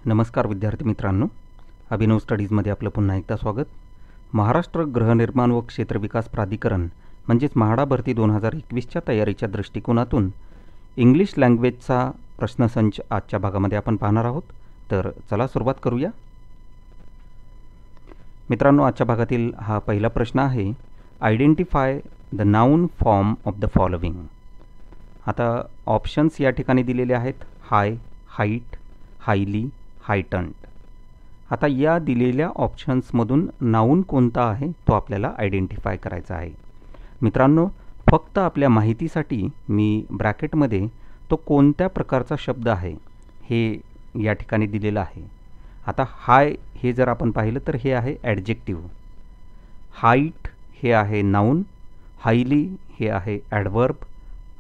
नमस्कार विद्यार्थी मित्रांनो, अभिनव स्टडीजमध्ये आपलं पुन्हा एकदा स्वागत. महाराष्ट्र गृहनिर्माण व क्षेत्रविकास प्राधिकरण म्हणजेच म्हाडा भरती 2021च्या तयारीच्या दृष्टिकोनातून इंग्लिश लँग्वेजचा प्रश्नसंच आजच्या भागामध्ये आपण पाहणार आहोत. तर चला सुरुवात करूया. मित्रांनो, आजच्या भागातील हा पहिला प्रश्न आहे, identify the noun form of the following. आता ऑप्शन्स या ठिकाणी दिलेले आहेत, हाय, हाईट, हायली, हायटंड. आता या दिलेल्या ऑप्शन्समधून नाऊन कोणता आहे तो आपल्याला आयडेंटिफाय करायचा आहे. मित्रांनो, फक्त आपल्या माहितीसाठी मी ब्रॅकेटमध्ये तो कोणत्या प्रकारचा शब्द आहे हे या ठिकाणी दिलेलं आहे. आता हाय हे जर आपण पाहिलं तर हे आहे ॲडजेक्टिव्ह, हाईट हे आहे नाऊन, हायली हे आहे ॲडवर्ब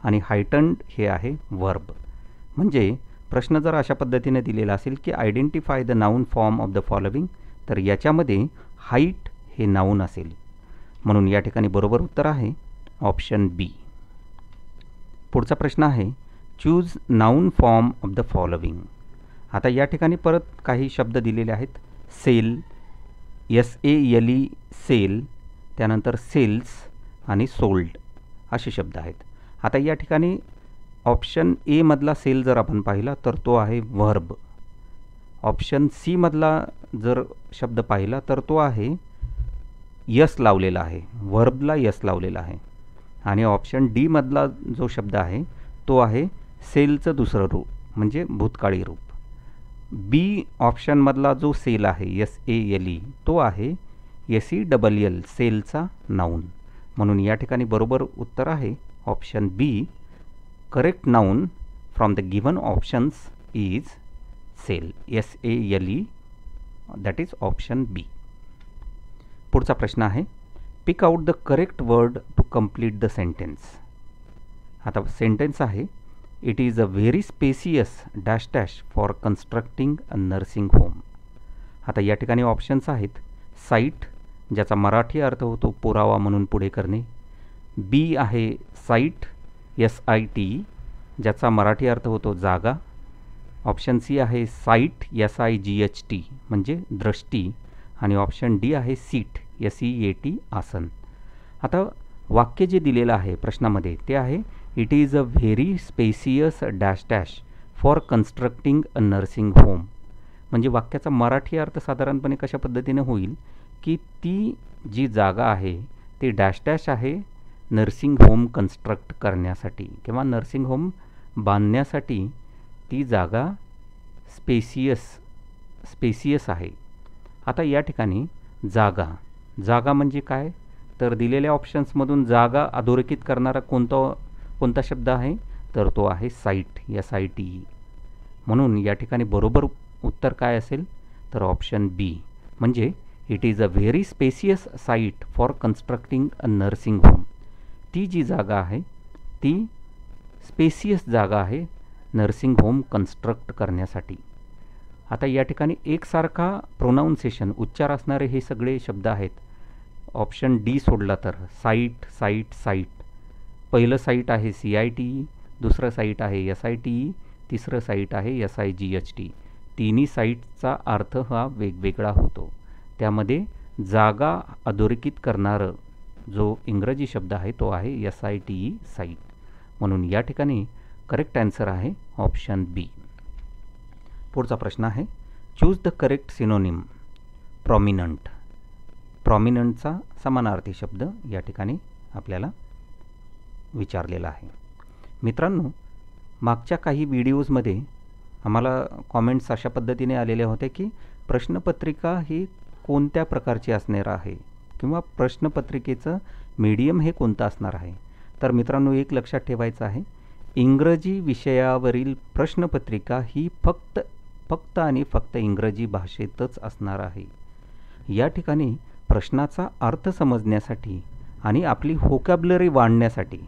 आणि हायटंड हे आहे वर्ब. म्हणजे प्रश्न जर अशा पद्धतीने दिलेला असेल की identify the noun form of the following, तर याच्यामध्ये हाईट हे नाऊन असेल. म्हणून या ठिकाणी बरोबर उत्तर आहे ऑप्शन बी. पुढचा प्रश्न आहे, choose noun form of the following. आता या ठिकाणी परत काही शब्द दिलेले आहेत, सेल, SALE सेल, त्यानंतर सेल्स आणि सोल्ड असे शब्द आहेत. आता या ठिकाणी ऑप्शन ए मधला सेल जर आपण पाहिला तर तो आहे व्हर्ब. ऑप्शन सी मधला जर शब्द पाहिला तर तो आहे यस लावलेला आहे, व्हर्बला यस लावलेला आहे. आणि ऑप्शन डी मधला जो शब्द आहे तो आहे सेलचं दुसरं रूप म्हणजे भूतकाळी रूप. बी ऑप्शनमधला जो सेल आहे SALE तो आहे SELL सेलचा नाऊन. म्हणून या ठिकाणी बरोबर उत्तर आहे option B. Correct noun from the given options is sale, SALE, that is option B. पुढचा प्रश्न आहे, pick out the correct word to complete the sentence. आता सेंटेन्स आहे, it is a very spacious dash dash for constructing a nursing home. आता या ठिकाणी options आहेत, site ज्याचा मराठी अर्थ होतो पुरावा म्हणून पुढे करणे. बी आहे साईट SIT ज्याचा मराठी अर्थ होतो जागा. ऑप्शन सी आहे साईट SIGHT म्हणजे दृष्टी. आणि ऑप्शन डी आहे सीट SEAT आसन. आता वाक्य जे दिलेलं आहे प्रश्नामध्ये ते आहे, it is a very spacious dash dash for constructing a nursing home. म्हणजे वाक्याचा मराठी अर्थ साधारणपणे कशा पद्धतीने होईल की ती जी जागा आहे ती डॅश डॅश आहे नर्सिंग होम कन्स्ट्रक्ट करण्यासाठी किंवा नर्सिंग होम बांधण्यासाठी ती जागा स्पेसियस आहे. आता या ठिकाणी जागा म्हणजे काय, तर दिलेल्या ऑप्शन्समधून जागा अधोरेखित करणारा कोणता शब्द आहे तर तो आहे साईट SITE. म्हणून या ठिकाणी बरोबर उत्तर काय असेल तर ऑप्शन बी म्हणजे it is a very spacious site for constructing a nursing home. ती जी जागा आहे ती स्पेसियस जागा आहे नर्सिंग होम कन्स्ट्रक्ट करण्यासाठी. आता या ठिकाणी एकसारखा प्रोनाऊन्सिएशन उच्चार असणारे हे सगळे शब्द आहेत. ऑप्शन डी सोडला तर साईट साईट साईट, पहिलं साईट आहे CITE, दुसरं साईट आहे SITE, तिसरं साईट आहे SIGHT. तिन्ही साईटचा अर्थ हा वेगवेगळा होतो. त्यामध्ये जागा अधोरेखित करणारं जो इंग्रजी शब्द आहे तो आहे SITE साईट. म्हणून या ठिकाणी करेक्ट आन्सर आहे ऑप्शन बी. पुढचा प्रश्न आहे, choose the correct synonym prominent. प्रॉमिनंटचा समानार्थी शब्द या ठिकाणी आपल्याला विचारलेला आहे. मित्रांनो, मागच्या काही व्हिडिओजमध्ये आम्हाला कॉमेंट्स अशा पद्धतीने आलेले होते की प्रश्नपत्रिका ही कोणत्या प्रकारची असणार आहे किंवा प्रश्नपत्रिकेचं मीडियम हे कोणतं असणार आहे. तर मित्रांनो, एक लक्षात ठेवायचं आहे, इंग्रजी विषयावरील प्रश्नपत्रिका ही फक्त आणि फक्त इंग्रजी भाषेतच असणार आहे. या ठिकाणी प्रश्नाचा अर्थ समजण्यासाठी आणि आपली व्होकॅब्युलरी वाढण्यासाठी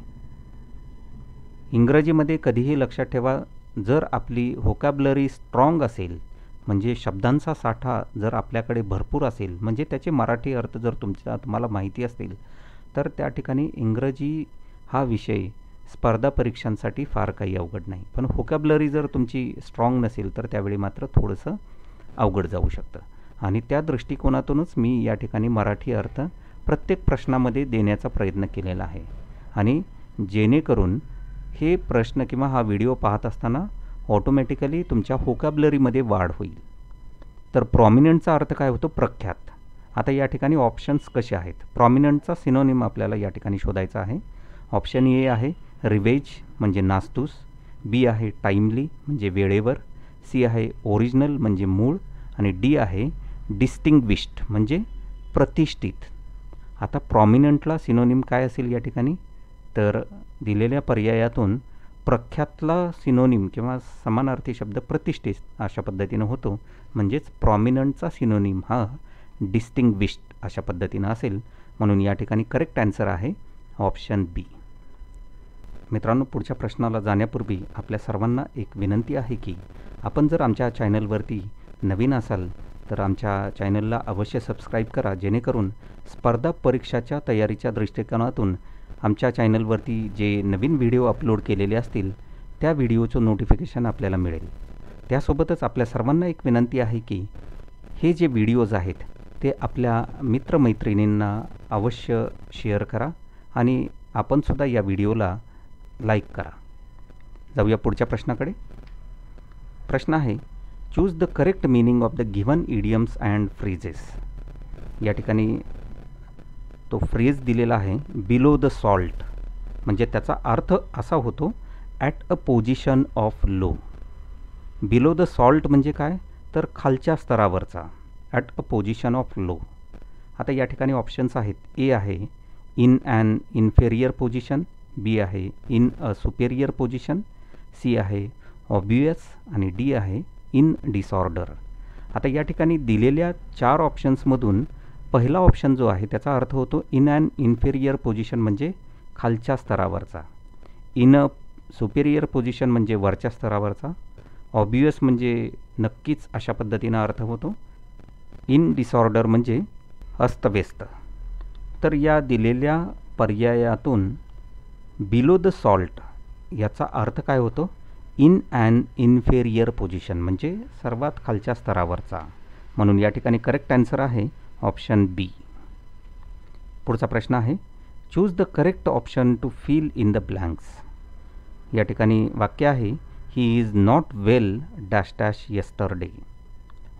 इंग्रजीमध्ये कधीही लक्षात ठेवा, जर आपली व्होकॅब्युलरी स्ट्रॉंग असेल म्हणजे शब्दांचा साठा जर आपल्याकडे भरपूर असेल म्हणजे त्याचे मराठी अर्थ जर तुम्हाला माहिती असतील तर त्या ठिकाणी इंग्रजी हा विषय स्पर्धा परीक्षांसाठी फार काही अवघड नाही. पण व्होकॅब्युलरी जर तुमची स्ट्रॉंग नसेल तर त्यावेळी मात्र थोडंसं अवघड जाऊ शकतं आणि त्या दृष्टिकोनातूनच मी या ठिकाणी मराठी अर्थ प्रत्येक प्रश्नामध्ये देण्याचा प्रयत्न केलेला आहे आणि जेणेकरून हे प्रश्न किंवा हा व्हिडिओ पाहत असताना ऑटोमॅटिकली तुमच्या व्होकॅब्युलरीमध्ये वाढ होईल. तर प्रॉमिनंटचा अर्थ काय होतो? प्रख्यात. आता या ठिकाणी ऑप्शन्स कसे आहेत? प्रॉमिनंटचा सिनोनिम आपल्याला या ठिकाणी शोधायचा आहे. ऑप्शन ए आहे रिवेज म्हणजे नासधूस, बी आहे टाईमली म्हणजे वेळेवर, सी आहे ओरिजिनल म्हणजे मूळ आणि डी आहे डिस्टिंग्विश्ड म्हणजे प्रतिष्ठित. आता प्रॉमिनंटला सिनोनिम काय असेल या ठिकाणी? तर दिलेल्या पर्यायातून प्रख्यातला सिनोनिम किंवा समानार्थी शब्द प्रतिष्ठित अशा पद्धतीनं होतो. म्हणजेच प्रॉमिनंटचा सिनोनिम हा डिस्टिंग्विश्ड अशा पद्धतीनं असेल. म्हणून या ठिकाणी करेक्ट आन्सर आहे ऑप्शन बी. मित्रांनो, पुढच्या प्रश्नाला जाण्यापूर्वी आपल्या सर्वांना एक विनंती आहे की आपण जर आमच्या चॅनलवरती नवीन असाल तर आमच्या चॅनलला अवश्य सबस्क्राईब करा, जेणेकरून स्पर्धा परीक्षाच्या तयारीच्या दृष्टिकोनातून आमच्या चॅनलवरती जे नवीन व्हिडिओ अपलोड केलेले असतील त्या व्हिडिओचं नोटिफिकेशन आपल्याला मिळेल. त्यासोबतच आपल्या सर्वांना एक विनंती आहे की हे जे व्हिडिओज आहेत ते आपल्या मित्रमैत्रिणींना अवश्य शेअर करा आणि आपणसुद्धा या व्हिडिओला लाईक करा. जाऊया पुढच्या प्रश्नाकडे. प्रश्न आहे choose the correct meaning of the given idioms and phrases. या ठिकाणी तो फ्रेज दिलेला आहे बिलो द सॉल्ट, म्हणजे त्याचा अर्थ असा होतो at a position of low. Below the salt म्हणजे काय? तर खालच्या स्तरावरचा, at a position of low. आता या ठिकाणी ऑप्शन्स आहेत. ए आहे in an inferior position, B आहे in a superior position, C आहे ऑब्वियस आणि डी आहे इन डिसऑर्डर. आता या ठिकाणी दिलेल्या 4 ऑप्शन्समधून पहिला ऑप्शन जो आहे त्याचा अर्थ होतो इन ॲन इन्फेरियर पोझिशन म्हणजे खालच्या स्तरावरचा, इन अ सुपेरियर पोझिशन म्हणजे वरच्या स्तरावरचा, ऑब्वियस म्हणजे नक्कीच अशा पद्धतीनं अर्थ होतो, इन डिसऑर्डर म्हणजे अस्तव्यस्त. तर या दिलेल्या पर्यायातून बिलो द सॉल्ट याचा अर्थ काय होतो? इन ॲन इन्फेरियर पोझिशन म्हणजे सर्वात खालच्या स्तरावरचा. म्हणून या ठिकाणी करेक्ट आन्सर आहे ऑप्शन बी. पुढचा प्रश्न आहे choose the correct option to fill in the blanks. या ठिकाणी वाक्य आहे he is not well dash dash yesterday.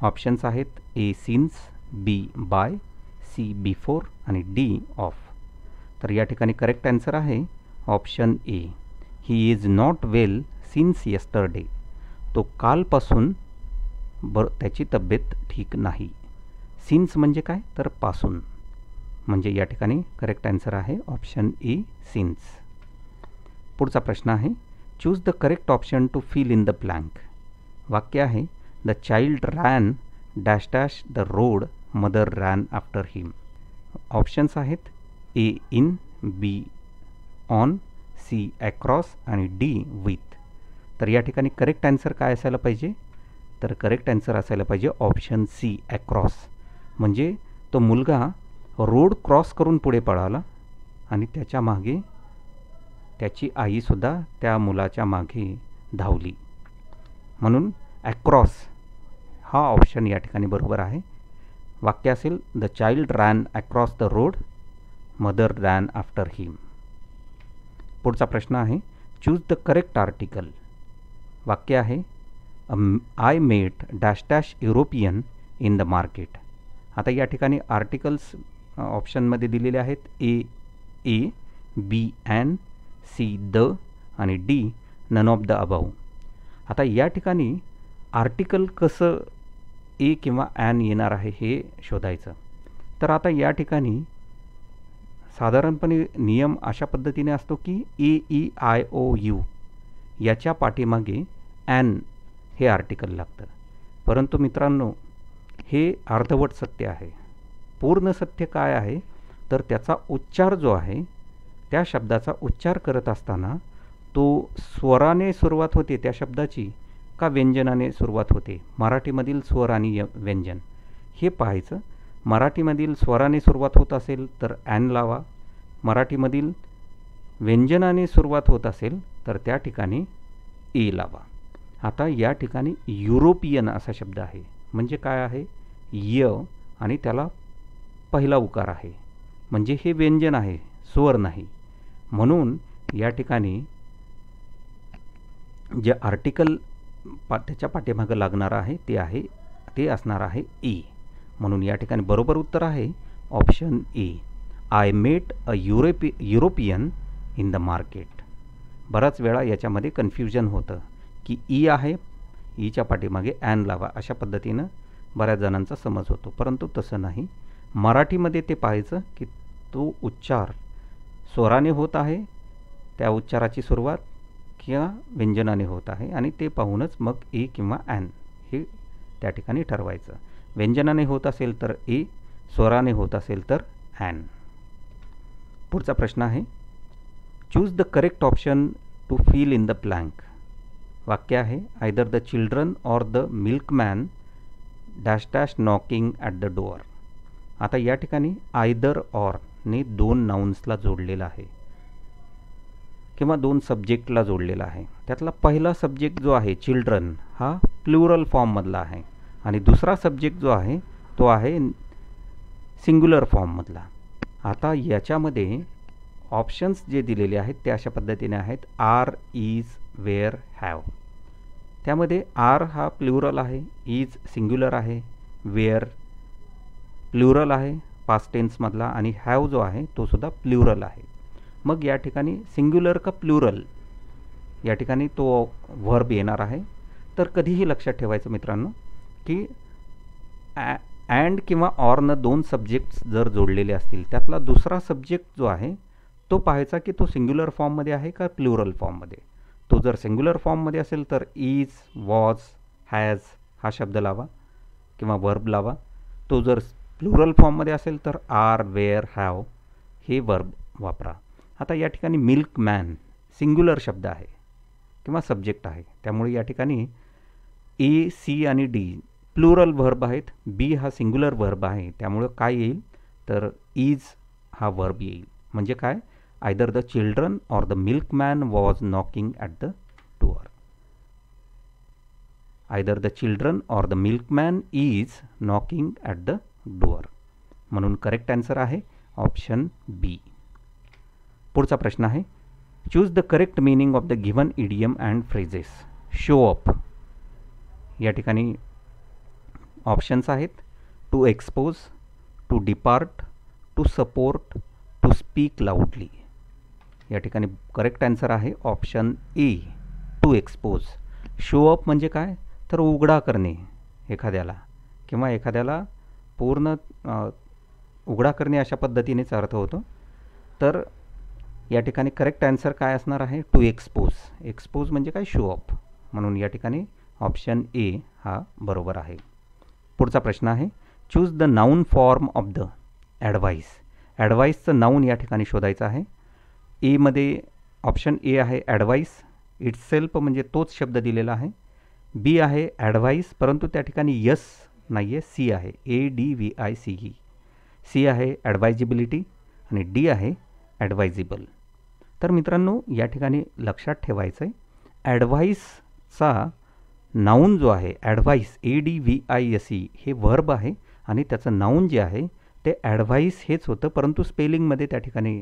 Options आहेत A since, B by, C before आणि डी ऑफ. तर या ठिकाणी करेक्ट आन्सर आहे option A. He is not well since yesterday. तो कालपासून त्याची तब्येत ठीक नाही. सिन्स म्हणजे काय? तर पासून. म्हणजे या ठिकाणी करेक्ट आन्सर आहे ऑप्शन ए सिन्स. पुढचा प्रश्न आहे choose the correct option to fill in the blank. वाक्य आहे the child ran dash dash the road mother ran after him. Options आहेत A in, B on, C across आणि D with. तर या ठिकाणी करेक्ट आन्सर काय असायला पाहिजे? तर करेक्ट आन्सर असायला पाहिजे ऑप्शन सी अक्रॉस. म्हणजे तो मुलगा रोड क्रॉस करून पुढे पळाला आणि त्याच्या मागे त्याची आईसुद्धा त्या मुलाच्या मागे धावली. म्हणून अक्रॉस हा ऑप्शन या ठिकाणी बरोबर आहे. वाक्य असेल the child ran across the road mother ran after him. पुढचा प्रश्न आहे चूज द करेक्ट आर्टिकल. वाक्य आहे I met dash dash European in the market. आता या ठिकाणी आर्टिकल्स ऑप्शनमध्ये दिलेले आहेत A, B an, C the आणि D none of the above. आता या ठिकाणी आर्टिकल कसं ए किंवा ॲन येणार आहे हे शोधायचं. तर आता या ठिकाणी साधारणपणे नियम अशा पद्धतीने असतो की AEIOU याच्या पाठीमागे ॲन हे आर्टिकल लागतं. परंतु मित्रांनो हे अर्धवट सत्य आहे. पूर्ण सत्य काय आहे? तर त्याचा उच्चार जो आहे त्या शब्दाचा उच्चार करत असताना तो स्वराने सुरुवात होते त्या शब्दाची का व्यंजनाने सुरुवात होते. मराठीमधील स्वर आणि व्यंजन हे पाहायचं. मराठीमधील स्वराने सुरुवात होत असेल तर ॲन लावा, मराठीमधील व्यंजनाने सुरुवात होत असेल तर त्या ठिकाणी ए लावा. आता या ठिकाणी युरोपियन असा शब्द आहे. म्हणजे काय आहे, य आणि त्याला पहिला उकार आहे, म्हणजे हे व्यंजन आहे, स्वर नाही. म्हणून या ठिकाणी जे आर्टिकल त्याच्या पाठीमागं लागणार आहे ते असणार आहे ए. म्हणून या ठिकाणी बरोबर उत्तर आहे option A. I met a European in the market. बराच वेळा याच्यामध्ये कन्फ्युजन होतं की ई आहे, ईच्या पाठीमागे ॲन लावा, अशा पद्धतीनं बऱ्याच जणांचा समज होतो, परंतु तसं नाही. मराठीमध्ये ते पाहायचं की तो उच्चार स्वराने होत आहे, त्या उच्चाराची सुरुवात किंवा व्यंजनाने होत आहे, आणि ते पाहूनच मग ए किंवा ॲन हे त्या ठिकाणी ठरवायचं. व्यंजनाने होत असेल तर ए, स्वराने होत असेल तर ॲन. पुढचा प्रश्न आहे, choose the correct option to fill in the blank. वाक्य आहे, either the children or the milkman dash dash knocking at the door. आता या ठिकाणी आयदर ऑरने दोन नाउन्सला जोडलेलं आहे किंवा दोन सब्जेक्टला जोडलेला आहे. त्यातला पहिला सब्जेक्ट जो आहे चिल्ड्रन हा प्लुरल फॉर्ममधला आहे, आणि दुसरा सब्जेक्ट जो आहे तो आहे सिंग्युलर फॉर्ममधला. आता याच्यामध्ये ऑप्शन्स जे दिलेले आहेत ते अशा पद्धतीने आहेत, आर, इज, वेअर, हॅव. त्यामध्ये आर हा प्लुरल आहे, इज सिंग्युलर आहे, वेअर प्लुरल आहे पास्ट टेन्समधला, आणि हॅव जो आहे तो सुद्धा प्लुरल आहे. मग या ठिकाणी सिंग्युलर का प्लुरल या ठिकाणी तो व्हर्ब येणार आहे. तर कधीही लक्षात ठेवायचं मित्रांनो की अँड किंवा ऑरनं दोन सब्जेक्ट्स जर जोडलेले असतील, त्यातला दुसरा सब्जेक्ट जो आहे तो पाहायचा की तो सिंग्युलर फॉर्ममध्ये आहे का प्लुरल फॉर्ममध्ये. तो जर सिंग्युलर फॉर्ममध्ये असेल तर इज, वॉज, हॅज हा शब्द लावा किंवा वर्ब लावा. तो जर प्लुरल फॉर्ममध्ये असेल तर आर, वेअर, हॅव हे वर्ब वापरा. आता या ठिकाणी मिल्कमॅन सिंग्युलर शब्द आहे किंवा सब्जेक्ट आहे, त्यामुळे या ठिकाणी ए, सी आणि डी प्लुरल वर्ब आहेत, बी हा सिंग्युलर वर्ब आहे, त्यामुळं काय येईल तर इज हा वर्ब येईल. म्हणजे काय, either the children or the milkman was knocking at the door. Either the children or the milkman is knocking at the door. म्हणून करेक्ट आन्सर आहे ऑप्शन बी. पुढचा प्रश्न आहे, choose the correct meaning of the given idiom and phrases. Show up या ठिकाणी options आहेत, to expose, to depart, to support, to speak loudly. या ठिकाणी करेक्ट आन्सर आहे option A, to expose. Show up म्हणजे काय तर उघडा करणे एखाद्याला, किंवा एखाद्याला पूर्ण उघडा करणे अशा पद्धतीनेच अर्थ होतो. तर या ठिकाणी करेक्ट आन्सर काय असणार आहे, टू एक्सपोज. एक्सपोज म्हणजे काय, शो अप. म्हणून या ठिकाणी ऑप्शन ए हा बरोबर आहे. पुढचा प्रश्न आहे, choose the noun form of the advice. ॲडवाईसचं नाऊन या ठिकाणी शोधायचं आहे. एमध्ये ऑप्शन ए आहे ॲडवाईस इट्ससेल्फ, म्हणजे तोच शब्द दिलेला आहे. बी आहे ॲडवाईस, परंतु त्या ठिकाणी यस नाही आहे, सी आहे, ADVICE. सी आहे ॲडवायजिबिलिटी आणि डी आहे ॲडवायजिबल. तर मित्रांनो या ठिकाणी लक्षात ठेवायचं आहे, ॲडवाईसचा नाऊन जो आहे ॲडवाईस ADVISE हे वर्ब आहे, आणि त्याचं नाऊन जे आहे ते ॲडवाईस हेच होतं, परंतु स्पेलिंगमध्ये त्या ठिकाणी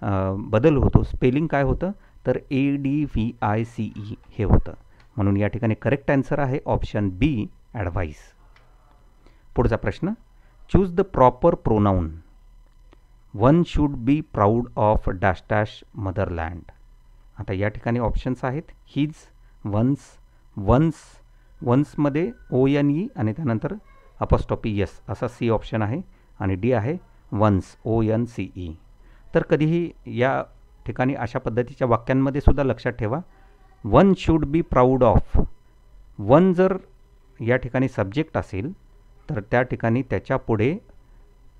बदल होतो. स्पेलिंग काय होतं तर ADVICE हे होतं. म्हणून या ठिकाणी करेक्ट आन्सर आहे ऑप्शन बी, ॲडवाईस. पुढचा प्रश्न, choose the proper pronoun. One should be proud of dash dash motherland. आता या ठिकाणी ऑप्शन्स आहेत, हिज, वन्स, वन्स, वन्समध्ये ONE आणि त्यानंतर अपॉस्ट्रॉफी यस असा सी ऑप्शन आहे, आणि डी आहे वन्स, ONCE. तर कधीही या ठिकाणी अशा पद्धतीच्या वाक्यांमध्ये सुद्धा लक्षात ठेवा, one should be proud of. One जर या ठिकाणी सब्जेक्ट असेल तर त्या ठिकाणी त्याच्या पुढे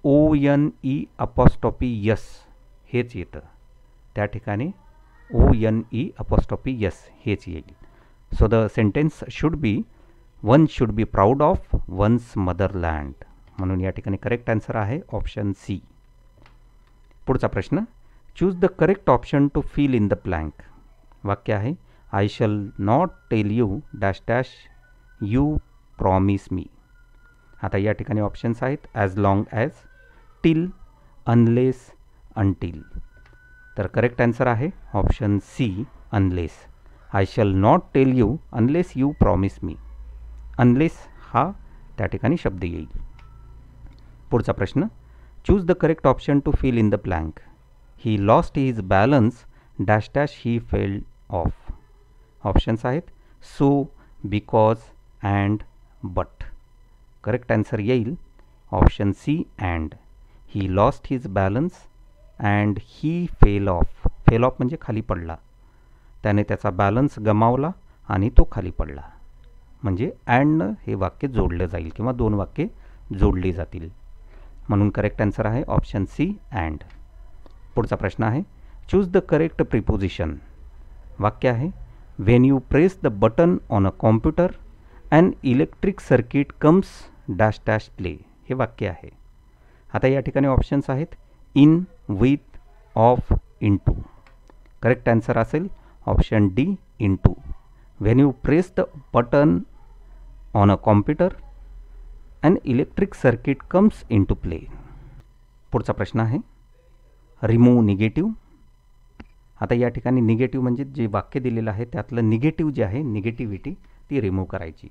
ONE अपॉस्ट्रॉफी यस हेच येतं, त्या ठिकाणी ONE अपॉस्ट्रॉफी यस हेच येईल. So the sentence should be, one should be proud of one's motherland. म्हणून या ठिकाणी करेक्ट आन्सर आहे ऑप्शन सी. पुढचा प्रश्न, choose the correct option to fill in the blank. वाक्य आहे, I shall not tell you dash dash you promise me. आता या ठिकाणी ऑप्शन्स आहेत as long as, till, unless, until. तर करेक्ट आन्सर आहे option C, unless. I shall not tell you unless you promise me. Unless हा त्या ठिकाणी शब्द येईल. पुढचा प्रश्न, choose the correct option to fill in the blank. He lost his balance dash dash he fell off. Options आहेत so, because, and, but. Correct answer येईल option C, and. He lost his balance and he fell off. Fell off म्हणजे खाली पडला, त्याने त्याचा balance गमावला आणि तो खाली पडला. म्हणजे अँडनं हे वाक्य जोडलं जाईल किंवा दोन वाक्ये जोडली जातील. म्हणून करेक्ट आन्सर आहे ऑप्शन सी, अँड. पुढचा प्रश्न आहे चूज द करेक्ट प्रिपोजिशन. वाक्य आहे when you press the button on a computer and electric circuit comes dash dash play. हे वाक्य आहे. आता या ठिकाणी ऑप्शन्स आहेत in, with, of, into. Correct answer असेल option D, into. When you press the button on a computer and electric circuit comes into play. पुढचा प्रश्न आहे रिमूव्ह निगेटिव्ह. आता या ठिकाणी निगेटिव्ह म्हणजे जे वाक्य दिलेलं आहे त्यातलं निगेटिव्ह जे आहे, निगेटिव्हिटी ती रिमूव्ह करायची.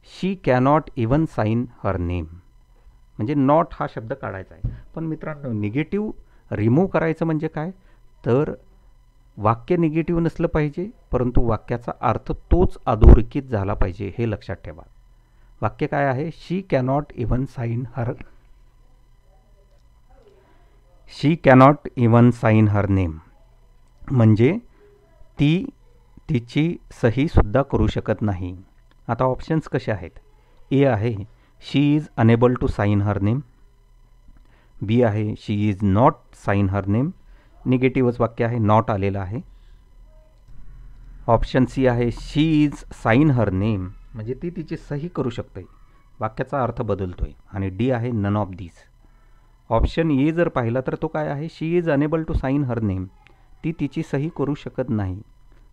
She cannot even sign her name. म्हणजे नॉट हा शब्द काढायचा आहे. पण मित्रांनो, निगेटिव्ह रिमूव्ह करायचं म्हणजे काय, तर वाक्य निगेटिव्ह नसलं पाहिजे, परंतु वाक्याचा अर्थ तोच अधोरेखित झाला पाहिजे, हे लक्षात ठेवा. वाक्य काय आहे, she cannot even sign her, she cannot even sign her name. म्हणजे ती तिची सहीसुद्धा करू शकत नाही. आता ऑप्शन्स कसे आहेत, ए आहे she is unable to sign her name, B आहे she is not sign her name, निगेटिव्हच वाक्य आहे, नॉट आलेलं आहे. ऑप्शन सी आहे she is sign her name, म्हणजे ती तिची सही करू शकते, वाक्याचा अर्थ बदलतोय. आणि डी आहे none of this. Option A जर पाहिला तर तो काय आहे, she is unable to sign her name, ती तिची सही करू शकत नाही.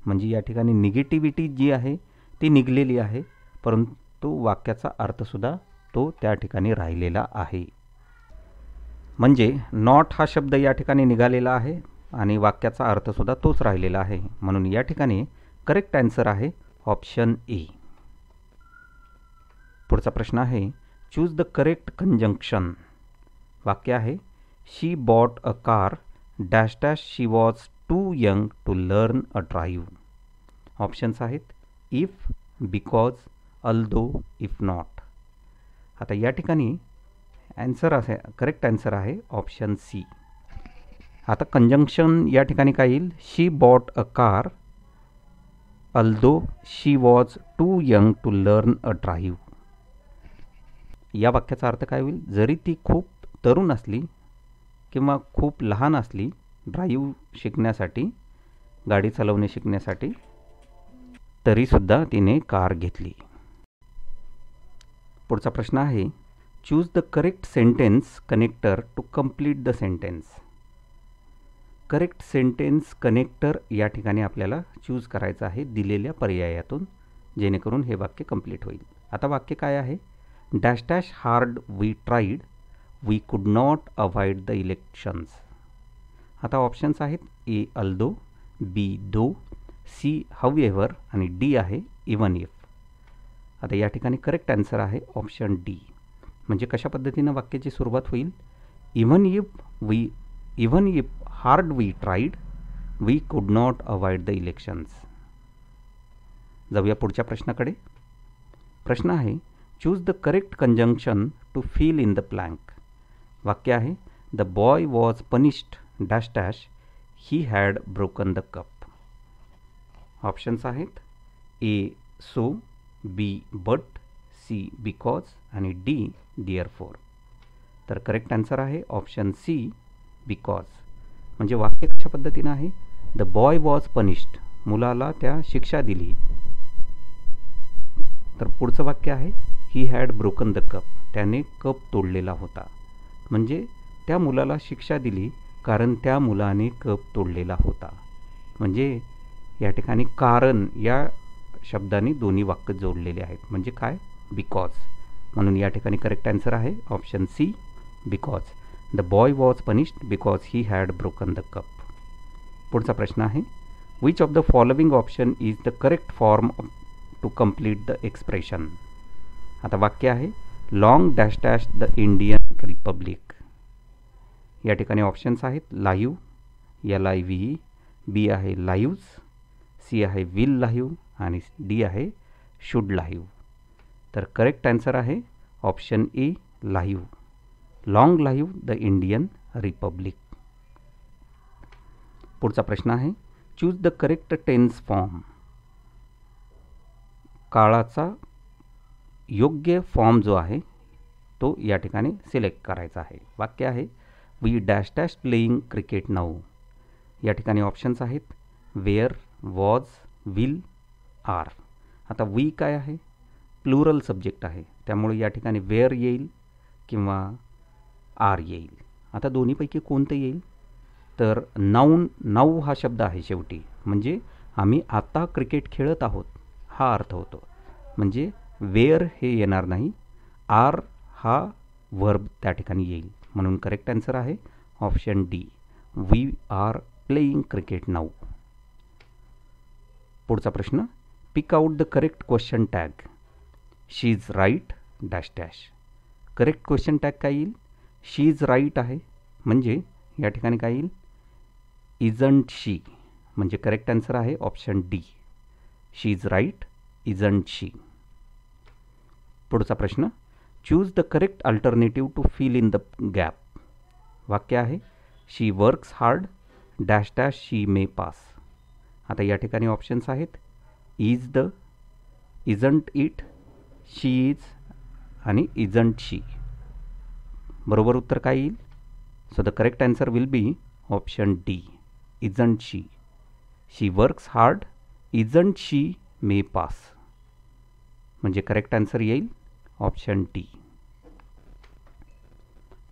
म्हणजे या ठिकाणी निगेटिव्हिटी जी आहे ती निघलेली आहे, परंतु वाक्याचा अर्थसुद्धा तो त्या ठिकाणी राहिलेला आहे. म्हणजे नॉट हा शब्द या ठिकाणी निघालेला आहे आणि वाक्याचा अर्थसुद्धा तोच राहिलेला आहे. म्हणून या ठिकाणी करेक्ट आन्सर आहे ऑप्शन ए. पुढचा प्रश्न आहे चूज द करेक्ट कंजंक्शन. वाक्य आहे she bought a car dash dash she was too young to learn a drive. Options आहेत if, because, although, if not. आता या ठिकाणी ॲन्सर असे करेक्ट आन्सर आहे ऑप्शन सी. आता कंजंक्शन या ठिकाणी काय येईल, she bought a car although she was too young to learn a drive. या वाक्याचा अर्थ काय होईल, जरी ती खूप तरुण असली किंवा खूप लहान असली ड्राईव्ह शिकण्यासाठी, गाडी चालवणे शिकण्यासाठी, तरीसुद्धा तिने कार घेतली. पुढचा प्रश्न आहे choose the correct sentence connector to complete the sentence. Correct sentence connector या ठिकाणी आपल्याला चूज करायचं आहे दिलेल्या पर्यायातून, जेणेकरून हे वाक्य कंप्लीट होईल. आता वाक्य काय आहे, dash dash hard we tried we could not avoid the elections. आता ऑप्शन्स आहेत A although, B though, C हाऊएव्हर आणि डी आहे इवन इफ. आता या ठिकाणी करेक्ट आन्सर आहे ऑप्शन डी. म्हणजे कशा पद्धतीनं वाक्याची सुरुवात होईल, even if hard we tried we could not avoid the elections. जाऊया पुढच्या प्रश्नाकडे. प्रश्न आहे choose the correct conjunction to fill in the blank. वाक्य आहे the boy was punished dash dash he had broken the cup. Options आहेत A so, B but, C because आणि D therefore. तर करेक्ट आन्सर आहे option C because. म्हणजे वाक्य कशा पद्धतीनं आहे, द बॉय वॉज पनिश्ड, मुलाला त्या शिक्षा दिली. तर पुढचं वाक्य आहे ही हॅड ब्रोकन द कप, त्याने कप तोडलेला होता. म्हणजे त्या मुलाला शिक्षा दिली कारण त्या मुलाने कप तोडलेला होता. म्हणजे या ठिकाणी कारण या शब्दाने दोन्ही वाक्य जोडलेले आहेत. म्हणजे काय, बिकॉज. म्हणून या ठिकाणी करेक्ट आन्सर आहे option C, because the boy was punished because he had broken the cup. पुढचा प्रश्न आहे which of the following option is the correct form to complete the expression. आता वाक्य आहे long dash dash the Indian republic. या ठिकाणी options आहेत live, LIVE, B आहे लाईव्ज, सी आहे विल लाईव्ह आणि डी आहे शुड लाईव्ह. तर करेक्ट आन्सर आहे option A, live. Long live the Indian republic. पुढचा प्रश्न आहे choose the correct tense form. काळाचा योग्य फॉर्म जो आहे तो या ठिकाणी सिलेक्ट करायचा आहे. वाक्य आहे we dash dash playing cricket now. या ठिकाणी ऑप्शन्स आहेत वेअर, वॉज, विल, आर. आता वी काय आहे, प्लुरल सब्जेक्ट आहे, त्यामुळे या ठिकाणी वेअर येईल किंवा आर येईल. आता दोन्हीपैकी कोणतं येईल, तर नाऊ हा शब्द आहे शेवटी, म्हणजे आम्ही आता क्रिकेट खेळत आहोत हा अर्थ होतो, म्हणजे वेअर हे येणार नाही, आर हा वर्ब त्या ठिकाणी येईल. म्हणून करेक्ट आन्सर आहे option D, we are playing cricket now. पुढचा प्रश्न pick out the correct question tag. She is right dash dash. Correct question tag काय येईल, शी इज राईट आहे, म्हणजे या ठिकाणी काय येईल इजंट शी, म्हणजे करेक्ट आन्सर आहे option D, she is right isn't she. पुढचा प्रश्न choose the correct alternative to fill in the gap. वाक्य आहे she works hard dash dash she may pass. आता या ठिकाणी ऑप्शन्स आहेत is the, isn't it, she is आणि isn't she. बरोबर उत्तर काय येईल, so the correct answer will be option D, isn't she. She works hard isn't she may pass, म्हणजे करेक्ट आन्सर येईल ऑप्शन डी.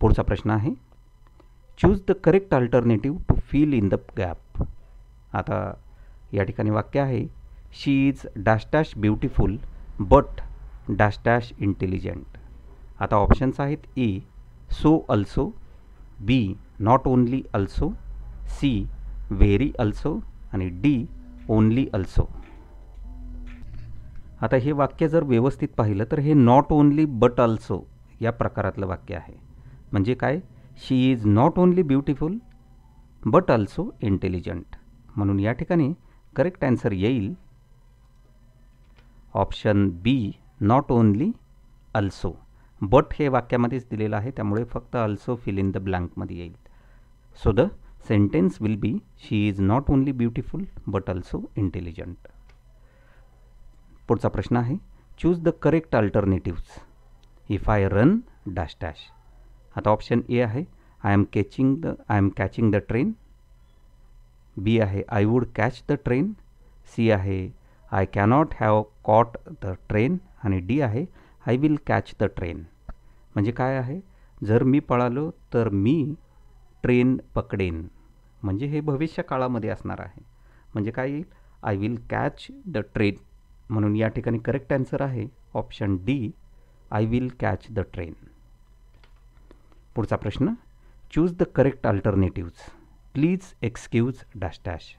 पुढचा प्रश्न आहे choose the correct alternative to fill in the gap. आता या ठिकाणी वाक्य आहे she is dash dash beautiful but dash dash intelligent. आता ऑप्शन्स आहेत A so also, B not only also, C very also आणि डी ओनली अल्सो. आता हे वाक्य जर व्यवस्थित पाहिलं तर हे नॉट ओनली बट अल्सो या प्रकारातलं वाक्य आहे. म्हणजे काय, she is not only beautiful but also intelligent. म्हणून या ठिकाणी करेक्ट आन्सर येईल option B, not only also. But हे वाक्यामध्येच दिलेलं आहे, त्यामुळे फक्त अल्सो फिल इन द ब्लँकमध्ये येईल. So the sentence will be she is not only beautiful but also intelligent. पुढचा प्रश्न आहे choose the correct alternatives. If I run dash dash. आता ऑप्शन ए आहे I am catching the train, बी आहे I would catch the train, C आहे I cannot have caught the train आणि D आहे I will catch the train. म्हणजे काय आहे, जर मी पळालो तर मी ट्रेन पकडेन, म्हणजे हे भविष्य काळामध्ये असणार आहे. म्हणजे काय येईल I will catch the train. म्हणून या ठिकाणी करेक्ट आन्सर आहे option D, I will catch the train. पुढचा प्रश्न choose the correct alternatives. Please excuse dash dash.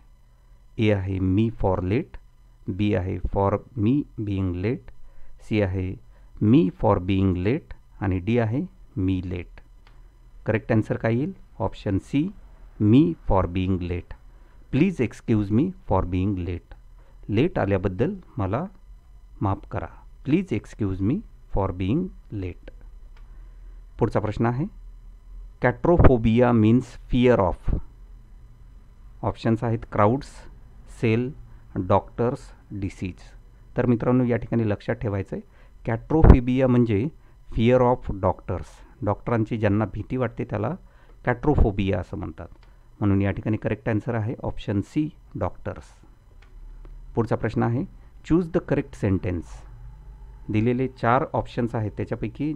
A आहे मी फॉर लेट, बी आहे for me being late, C आहे me for being late आणि D आहे me late. Correct answer काय येईल option C, me for being late. Please excuse me for being late. Late आल्याबद्दल मला माफ करा. Please excuse me for being late. पुढचा प्रश्न आहे catrophobia means fear of. Options आहेत क्राऊड्स, सेल, डॉक्टर्स, डिसीज. तर मित्रांनो या ठिकाणी लक्षात ठेवायचं आहे कॅट्रोफोबिया म्हणजे फिअर ऑफ डॉक्टर्स. डॉक्टरांची ज्यांना भीती वाटते त्याला कॅट्रोफोबिया असं म्हणतात. म्हणून या ठिकाणी करेक्ट आन्सर आहे ऑप्शन सी, डॉक्टर्स. पुढचा प्रश्न आहे चूज द करेक्ट सेंटेन्स. दिलेले 4 ऑप्शन्स आहेत, त्याच्यापैकी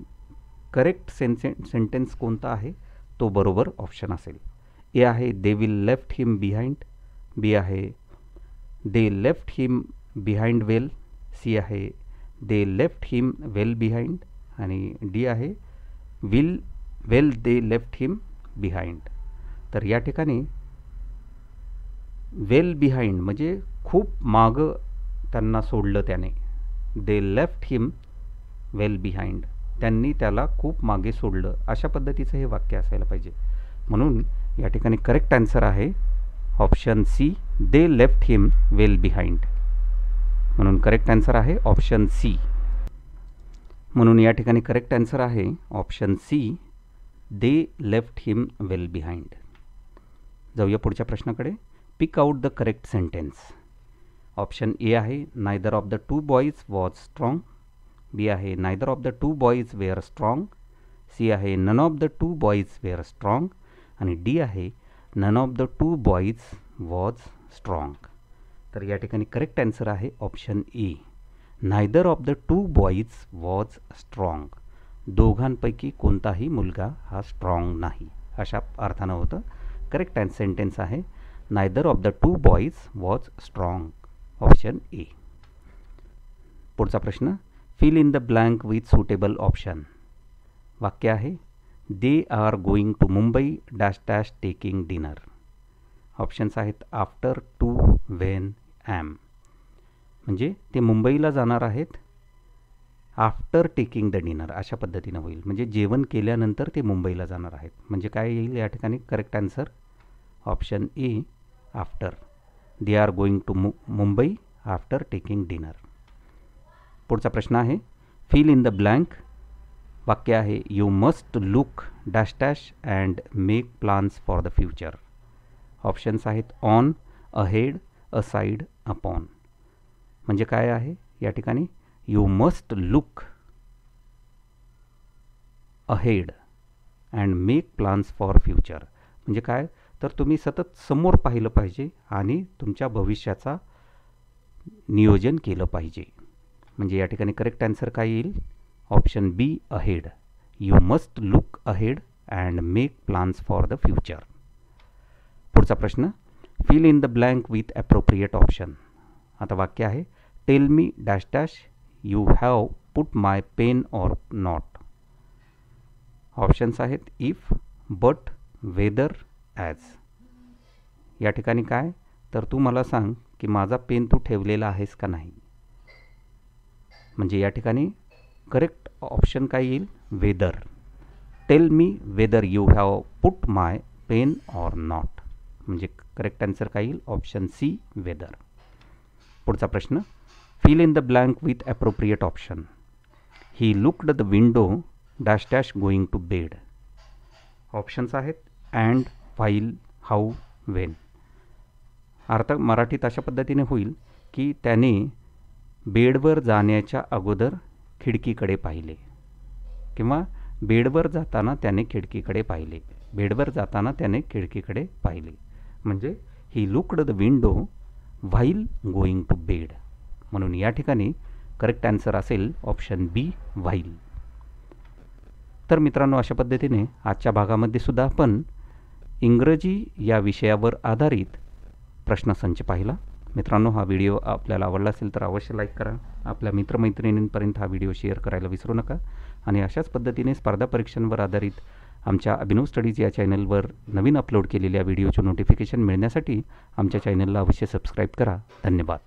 करेक्ट सेंटेन्स कोणता आहे तो बरोबर ऑप्शन असेल. ए आहे they will left him behind, B आहे they left him behind well, C आहे they left him well behind आणि डी आहे वेल दे लेफ्ट हिम बिहाइंड. तर या ठिकाणी वेल बिहाइंड म्हणजे खूप मागं त्यांना सोडलं त्याने. दे लेफ्ट हिम वेल बिहाइंड, त्यांनी त्याला खूप मागे सोडलं, अशा पद्धतीचं हे वाक्य असायला पाहिजे. म्हणून या ठिकाणी करेक्ट आन्सर आहे option C, they left him well behind. म्हणून करेक्ट आन्सर आहे ऑप्शन सी. म्हणून या ठिकाणी करेक्ट आन्सर आहे option C, they left him well behind. जाऊया पुढच्या प्रश्नाकडे. Pick out the correct sentence. Option A आहे neither of the two boys was strong. B आहे neither of the two boys were strong. C आहे none of the two boys were strong. आणि D आहे none of the two boys was strong. तर या ठिकाणी correct answer आहे option A, neither of the two boys was strong. दोघांपैकी कोणताही मुलगा हा स्ट्रॉंग नाही, अशा अर्थानं होतं. करेक्ट सेंटेन्स आहे neither of the two boys was strong, option A. पुढचा प्रश्न, fill in the blank with suitable option. वाक्य आहे they are going to Mumbai dash dash taking dinner. Options आहेत आफ्टर, टू, वेन, ॲम. म्हणजे ते मुंबईला जाणार आहेत आफ्टर टेकिंग द डिनर, अशा पद्धतीनं होईल. म्हणजे जेवण केल्यानंतर ते मुंबईला जाणार आहेत. म्हणजे काय येईल या ठिकाणी correct answer option A, after. They are going to Mumbai after taking dinner. पुढचा प्रश्न आहे फिल इन द ब्लँक. वाक्य आहे you must look dash dash and make plans for the future. Options आहेत ऑन, अहेड, असाइड, अपॉन. म्हणजे काय आहे या ठिकाणी you must look ahead and make plans for future. म्हणजे काय तर तुम्ही सतत समोर पाहिलं पाहिजे आणि तुमच्या भविष्याचा नियोजन केलं पाहिजे. म्हणजे या ठिकाणी करेक्ट आन्सर काय येईल option B, ahead. You must look ahead and make plans for the future. पुढचा प्रश्न, fill in the blank with appropriate option. आता वाक्य आहे tell me dash dash you have put my pen or not. Options आहेत if, but, whether, as. या ठिकाणी काय तर तू मला सांग की माझा पेन तू ठेवलेला आहेस का नाही. म्हणजे या ठिकाणी करेक्ट ऑप्शन काय येईल whether. Tell me whether you have put my pen or not. म्हणजे करेक्ट आन्सर काय येईल ऑप्शन सी, वेदर. पुढचा प्रश्न, fill in the blank with appropriate option. He looked the window dash dash going to bed. Options आहेत and, while, how, when. अर्थ मराठीत अशा पद्धतीने होईल की त्याने बेडवर जाण्याच्या अगोदर खिडकीकडे पाहिले, किंवा बेडवर जाताना त्याने खिडकीकडे पाहिले. बेडवर जाताना त्याने खिडकीकडे पाहिले. म्हणजे he looked the window while going to bed. म्हणून या ठिकाणी करेक्ट आन्सर असेल ऑप्शन बी, व्हाईल. तर मित्रांनो, अशा पद्धतीने आजच्या भागामध्ये सुद्धा आपण इंग्रजी या विषयावर आधारित प्रश्नसंच पाहिला. मित्रांनो, हा व्हिडिओ आपल्याला आवडला असेल तर अवश्य लाईक करा. आपल्या मित्रमैत्रिणींपर्यंत हा व्हिडिओ शेअर करायला विसरू नका. आणि अशाच पद्धतीने स्पर्धा परीक्षांवर आधारित आमच्या अभिनव स्टडीज या चॅनलवर नवीन अपलोड केलेल्या व्हिडिओचे नोटिफिकेशन मिळण्यासाठी आमच्या चॅनलला अवश्य सबस्क्राईब करा. धन्यवाद.